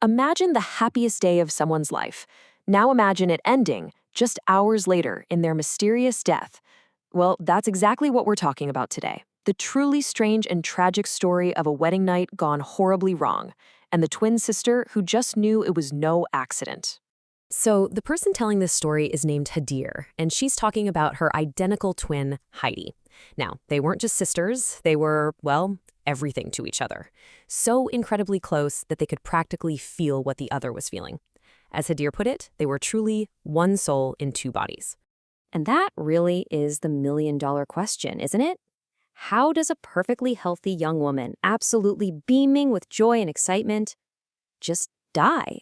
Imagine the happiest day of someone's life. Now imagine it ending just hours later in their mysterious death. Well, that's exactly what we're talking about today. The truly strange and tragic story of a wedding night gone horribly wrong, and the twin sister who just knew it was no accident. So, the person telling this story is named Hadir, and she's talking about her identical twin, Heidi. Now, they weren't just sisters, they were, well, everything to each other. So incredibly close that they could practically feel what the other was feeling. As Hadir put it, they were truly one soul in two bodies. And that really is the million-dollar question, isn't it? How does a perfectly healthy young woman, absolutely beaming with joy and excitement, just die?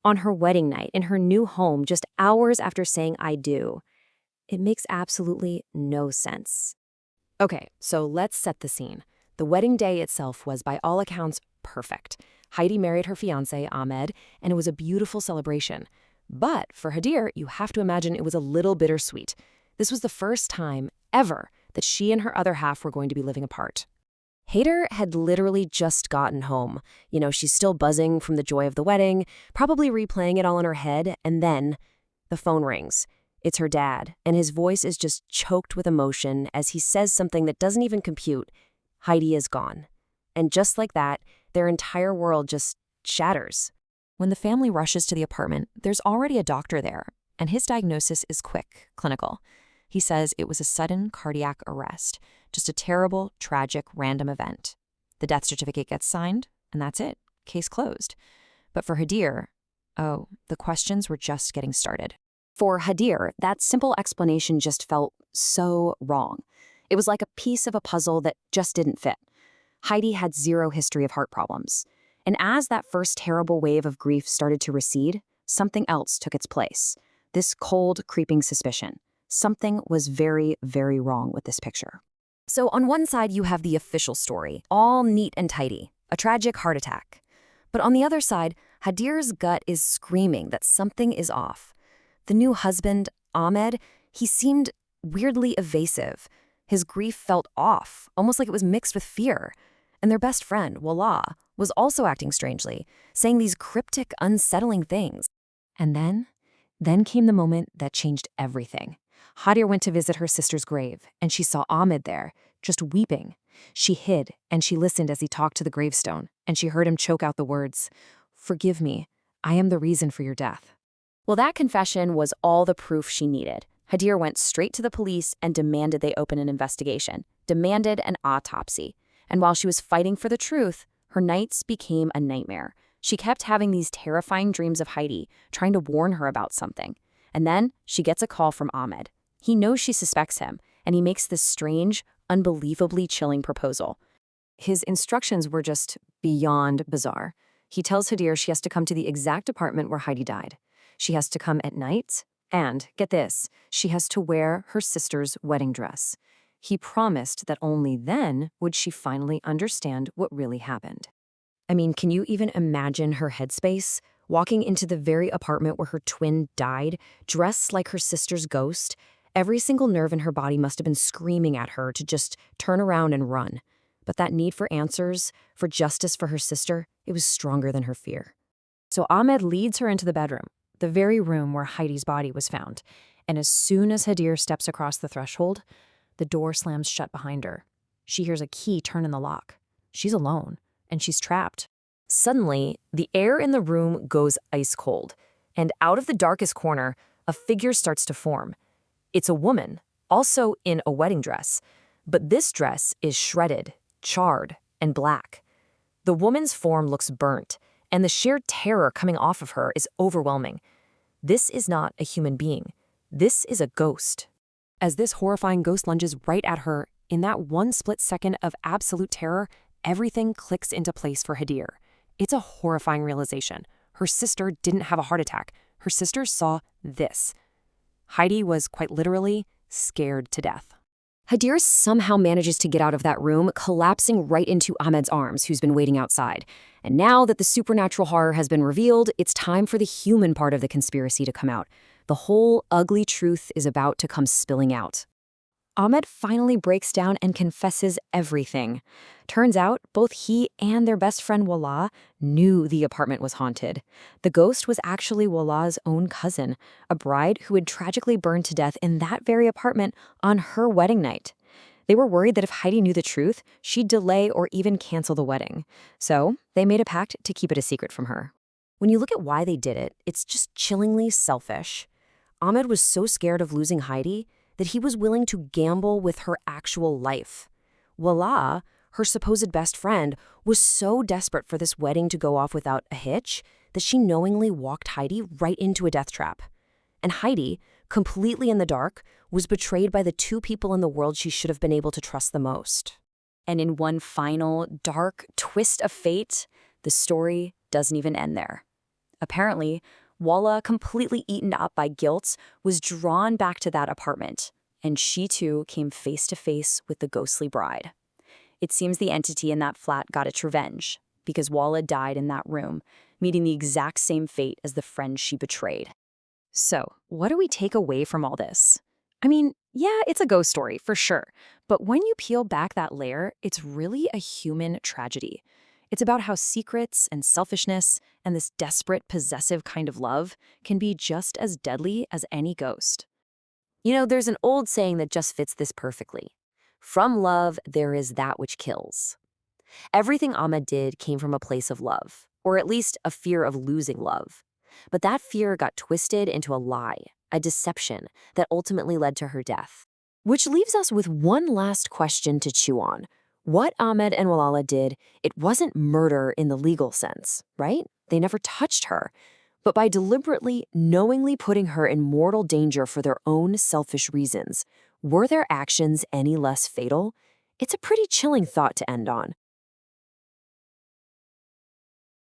On her wedding night, in her new home, just hours after saying I do. It makes absolutely no sense. Okay, so let's set the scene. The wedding day itself was, by all accounts, perfect. Heidi married her fiancé, Ahmed, and it was a beautiful celebration. But for Hadir, you have to imagine it was a little bittersweet. This was the first time ever that she and her other half were going to be living apart. Hader had literally just gotten home. She's still buzzing from the joy of the wedding, probably replaying it all in her head, and then the phone rings. It's her dad, and his voice is just choked with emotion as he says something that doesn't even compute. Heidi is gone. And just like that, their entire world just shatters. When the family rushes to the apartment, there's already a doctor there, and his diagnosis is quick, clinical. He says it was a sudden cardiac arrest, just a terrible, tragic, random event. The death certificate gets signed, and that's it. Case closed. But for Hadir, the questions were just getting started. For Hadir, that simple explanation just felt so wrong. It was like a piece of a puzzle that just didn't fit. Heidi had zero history of heart problems. And as that first terrible wave of grief started to recede, something else took its place. This cold, creeping suspicion. Something was very, very wrong with this picture. So on one side, you have the official story, all neat and tidy, a tragic heart attack. But on the other side, Hadir's gut is screaming that something is off. The new husband, Ahmed, he seemed weirdly evasive. His grief felt off, almost like it was mixed with fear. And their best friend, Wallah, was also acting strangely, saying these cryptic, unsettling things. And then came the moment that changed everything. Hadir went to visit her sister's grave, and she saw Ahmed there, just weeping. She hid, and she listened as he talked to the gravestone, and she heard him choke out the words, "Forgive me, I am the reason for your death." Well, that confession was all the proof she needed. Hadir went straight to the police and demanded they open an investigation, demanded an autopsy. And while she was fighting for the truth, her nights became a nightmare. She kept having these terrifying dreams of Heidi, trying to warn her about something. And then she gets a call from Ahmed. He knows she suspects him, and he makes this strange, unbelievably chilling proposal. His instructions were just beyond bizarre. He tells Hadir she has to come to the exact apartment where Heidi died. She has to come at night, and, get this, she has to wear her sister's wedding dress. He promised that only then would she finally understand what really happened. I mean, can you even imagine her headspace? Walking into the very apartment where her twin died, dressed like her sister's ghost. Every single nerve in her body must have been screaming at her to just turn around and run. But that need for answers, for justice for her sister, it was stronger than her fear. So Ahmed leads her into the bedroom, the very room where Heidi's body was found. And as soon as Hadir steps across the threshold, the door slams shut behind her. She hears a key turn in the lock. She's alone, and she's trapped. Suddenly, the air in the room goes ice cold, and out of the darkest corner, a figure starts to form. It's a woman, also in a wedding dress, but this dress is shredded, charred, and black. The woman's form looks burnt, and the sheer terror coming off of her is overwhelming. This is not a human being. This is a ghost. As this horrifying ghost lunges right at her, in that one split second of absolute terror, everything clicks into place for Hadir. It's a horrifying realization. Her sister didn't have a heart attack. Her sister saw this. Heidi was quite literally scared to death. Hadir somehow manages to get out of that room, collapsing right into Ahmed's arms, who's been waiting outside. And now that the supernatural horror has been revealed, it's time for the human part of the conspiracy to come out. The whole ugly truth is about to come spilling out. Ahmed finally breaks down and confesses everything. Turns out, both he and their best friend Wallah knew the apartment was haunted. The ghost was actually Wallah's own cousin, a bride who had tragically burned to death in that very apartment on her wedding night. They were worried that if Heidi knew the truth, she'd delay or even cancel the wedding. So they made a pact to keep it a secret from her. When you look at why they did it, it's just chillingly selfish. Ahmed was so scared of losing Heidi that he was willing to gamble with her actual life. Wallah, her supposed best friend, was so desperate for this wedding to go off without a hitch that she knowingly walked Heidi right into a death trap. And Heidi, completely in the dark, was betrayed by the two people in the world she should have been able to trust the most. And in one final, dark twist of fate, the story doesn't even end there. Apparently, Wallah, completely eaten up by guilt, was drawn back to that apartment, and she too came face to face with the ghostly bride. It seems the entity in that flat got its revenge, because Wallah died in that room, meeting the exact same fate as the friend she betrayed. So, what do we take away from all this? I mean, yeah, it's a ghost story, for sure. But when you peel back that layer, it's really a human tragedy. It's about how secrets and selfishness and this desperate, possessive kind of love can be just as deadly as any ghost. You know, there's an old saying that just fits this perfectly. From love, there is that which kills. Everything Ahmed did came from a place of love, or at least a fear of losing love. But that fear got twisted into a lie, a deception that ultimately led to her death. Which leaves us with one last question to chew on. What Ahmed and Wallah did, it wasn't murder in the legal sense, right? They never touched her. But by deliberately, knowingly putting her in mortal danger for their own selfish reasons, were their actions any less fatal? It's a pretty chilling thought to end on.